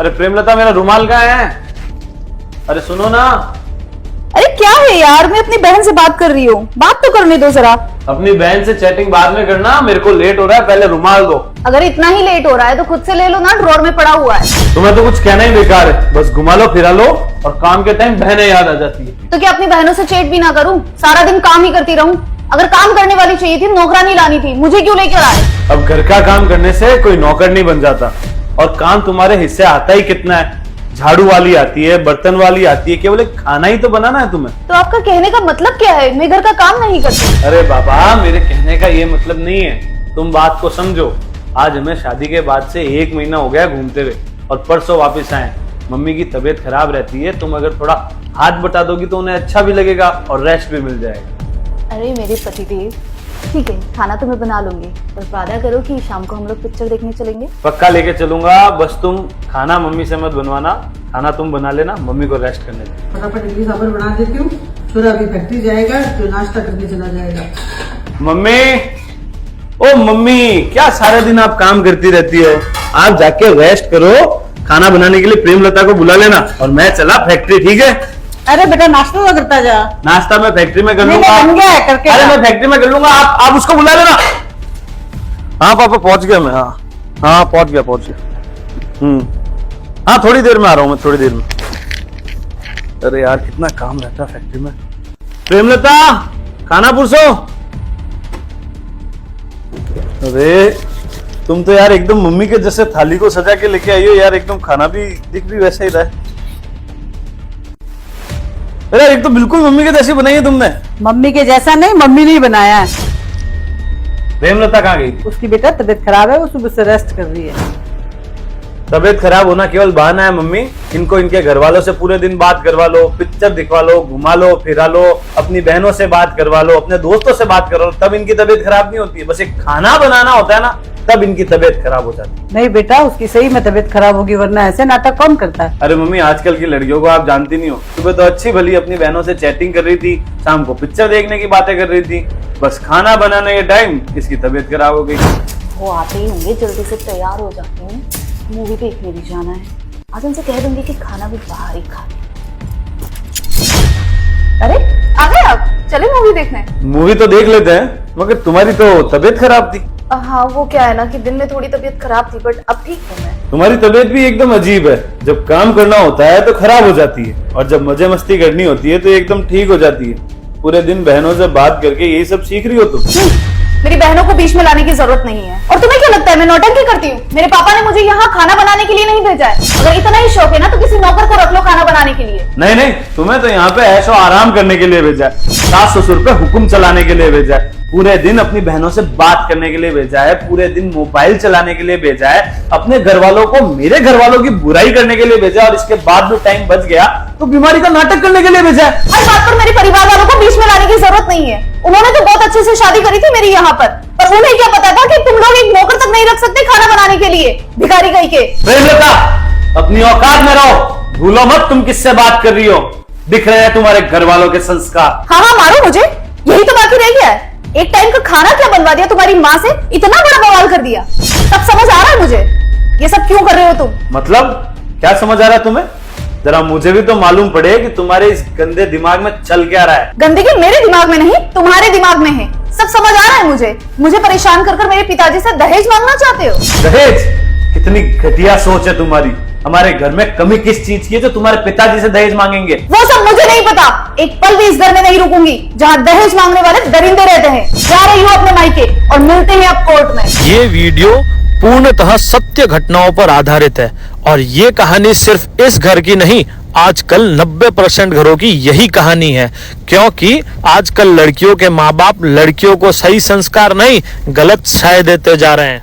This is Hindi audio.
अरे प्रेमलता, मेरा रुमाल कहाँ है? अरे सुनो ना। अरे क्या है यार, मैं अपनी बहन से बात कर रही हूँ, बात तो करने दो जरा। अपनी बहन से चैटिंग बाद में करना, मेरे को लेट हो रहा है, पहले रुमाल दो। अगर इतना ही लेट हो रहा है तो खुद से ले लो ना, ड्रॉर में पड़ा हुआ है। तुम्हें तो कुछ कहना ही बेकार है, बस घुमा लो फिरा लो और काम के टाइम बहनें याद आ जाती है। तो क्या अपनी बहनों से चेट भी ना करूँ? सारा दिन काम ही करती रहूं? अगर काम करने वाली चाहिए थी, नौकरानी लानी थी, मुझे क्यों लेकर आए? अब घर का काम करने से कोई नौकर नहीं बन जाता, और काम तुम्हारे हिस्से आता ही कितना है। झाड़ू वाली आती है, बर्तन वाली आती है, केवल एक खाना ही तो बनाना है तुम्हें। तो आपका कहने का मतलब क्या है? मैं घर का काम नहीं करती। अरे बाबा, मेरे कहने का ये मतलब नहीं है, तुम बात को समझो। आज हमें शादी के बाद से 1 महीना हो गया घूमते हुए, और परसों वापस आए। मम्मी की तबीयत खराब रहती है, तुम अगर थोड़ा हाथ बटा दोगी तो उन्हें अच्छा भी लगेगा और रेस्ट भी मिल जाएगा। अरे मेरे पतिदेव, ठीक है, खाना तो मैं बना लूंगी, पर वादा करो कि शाम को हम लोग पिक्चर देखने चलेंगे। पक्का लेके चलूंगा, बस तुम खाना मम्मी से मत बनवाना, खाना तुम बना लेना, मम्मी को रेस्ट करने दे। फटाफट इडली सांभर बना देती हूँ, फिर अभी फैक्ट्री जाएगा तो नाश्ता करके चला जाएगा। मम्मी, ओ मम्मी, क्या सारे दिन आप काम करती रहती हो? आप जाके रेस्ट करो, खाना बनाने के लिए प्रेमलता को बुला लेना, और मैं चला फैक्ट्री, ठीक है? अरे बेटा, नाश्ता तो करता जा। नाश्ता मैं फैक्ट्री में कर नहीं, लूंगा। बन गया है, करके अरे जा। मैं फैक्ट्री में कर लूंगा, आप उसको बुला लेना। हाँ पापा, पहुंच गया मैं। हाँ पहुंच गया। हाँ, थोड़ी देर में आ रहा हूँ मैं, थोड़ी देर में। अरे यार, कितना काम रहता है फैक्ट्री में। प्रेमलता, खाना पुरसो। अरे तुम तो यार एकदम मम्मी के जैसे थाली को सजा के लेके आई हो यार, एकदम खाना भी दिख भी वैसा ही रहा है। अरे एक तो बिल्कुल मम्मी के जैसी बनाई है तुमने। मम्मी के जैसा नहीं, मम्मी ने ही बनाया है। प्रेमलता कहाँ गई? उसकी बेटा तबीयत खराब है, वो सुबह से रेस्ट कर रही है। तबीयत खराब होना केवल बहाना है मम्मी। इनको इनके घर वालों से पूरे दिन बात करवा लो, पिक्चर दिखवा लो, घुमा लो फिरा लो, अपनी बहनों से बात करवा लो, अपने दोस्तों से बात करो, तब इनकी तबीयत खराब नहीं होती है। बस एक खाना बनाना होता है ना, तब इनकी तबीयत खराब हो जाती है। नहीं बेटा, उसकी सही में तबीयत खराब होगी, वरना ऐसे नाटक कौन करता है? अरे मम्मी, आजकल की लड़कियों को आप जानती नहीं हो। सुबह तो अच्छी भली अपनी बहनों से चैटिंग कर रही थी, शाम को पिक्चर देखने की बातें कर रही थी, बस खाना बनाने के टाइम इसकी तबीयत खराब हो गई। वो आते ही होंगे, जल्दी से तैयार हो जाती हूँ, मूवी देखने भी जाना है। आज उनसे कह दूंगी कि खाना भी बाहर ही खा। अरे आ गए आप, चले मूवी देखने? मूवी तो देख लेते हैं, मगर तुम्हारी तो तबीयत खराब थी। हाँ, वो क्या है ना कि दिन में थोड़ी तबीयत खराब थी, बट अब ठीक हूँ मैं। तुम्हारी तबीयत भी एकदम अजीब है, जब काम करना होता है तो खराब हो जाती है, और जब मजे मस्ती करनी होती है तो एकदम ठीक हो जाती है। पूरे दिन बहनों से बात करके यही सब सीख रही हो तुम। मेरी बहनों को बीच में लाने की जरूरत नहीं है। और तुम्हें क्या लगता है मैं नौटंकी करती हूँ? मेरे पापा ने मुझे यहाँ खाना बनाने के लिए नहीं भेजा है। अगर इतना ही शौक है ना तो किसी नौकर को रख लो खाना बनाने के लिए। नहीं नहीं, तुम्हें तो यहाँ पे ऐशो आराम करने के लिए भेजा है, सास ससुर पे हुक्म चलाने के लिए भेजा है, पूरे दिन अपनी बहनों से बात करने के लिए भेजा है, पूरे दिन मोबाइल चलाने के लिए भेजा है, अपने घर वालों को मेरे घर वालों की बुराई करने के लिए भेजा, और इसके बाद भी टाइम बच गया तो बीमारी का नाटक करने के लिए भेजा है। हर बात पर मेरे परिवार वालों को बीच में लाने की जरूरत नहीं है। उन्होंने तो बहुत अच्छे से शादी करी थी मेरी यहाँ पर उन्हें क्या पता था कि तुम लोग एक नौकर तक नहीं रख सकते खाना बनाने के लिए, भिखारी कहीं के। प्रेमलता, अपनी औकात में रहो, भूलो मत तुम किससे बात कर रही हो। दिख रहे हैं तुम्हारे घर वालों के संस्कार। हाँ हाँ, मारो मुझे, यही तो बाकी रह गया है। एक टाइम का खाना क्या बनवा दिया तुम्हारी माँ से, इतना बड़ा बवाल कर दिया। सब समझ आ रहा है मुझे, ये सब क्यों कर रहे हो तुम? मतलब क्या समझ आ रहा है तुम्हें? जरा मुझे भी तो मालूम पड़े कि तुम्हारे इस गंदे दिमाग में चल क्या रहा है। गंदगी मेरे दिमाग में नहीं, तुम्हारे दिमाग में है। सब समझ आ रहा है मुझे परेशान कर मेरे पिताजी से दहेज मांगना चाहते हो। दहेज? कितनी घटिया सोच है तुम्हारी। हमारे घर में कमी किस चीज की है जो तुम्हारे पिताजी से दहेज मांगेंगे? वो सब मुझे नहीं पता। एक पल भी इस घर में नहीं रुकूंगी जहाँ दहेज मांगने वाले दरिंदे रहते हैं। जा रही हूँ अपने मायके, और मिलते हैं अब कोर्ट में। ये वीडियो पूर्णतः सत्य घटनाओं पर आधारित है, और ये कहानी सिर्फ इस घर की नहीं, आजकल 90% घरों की यही कहानी है। क्योंकि आजकल लड़कियों के माँ बाप लड़कियों को सही संस्कार नहीं, गलत छाया देते जा रहे हैं।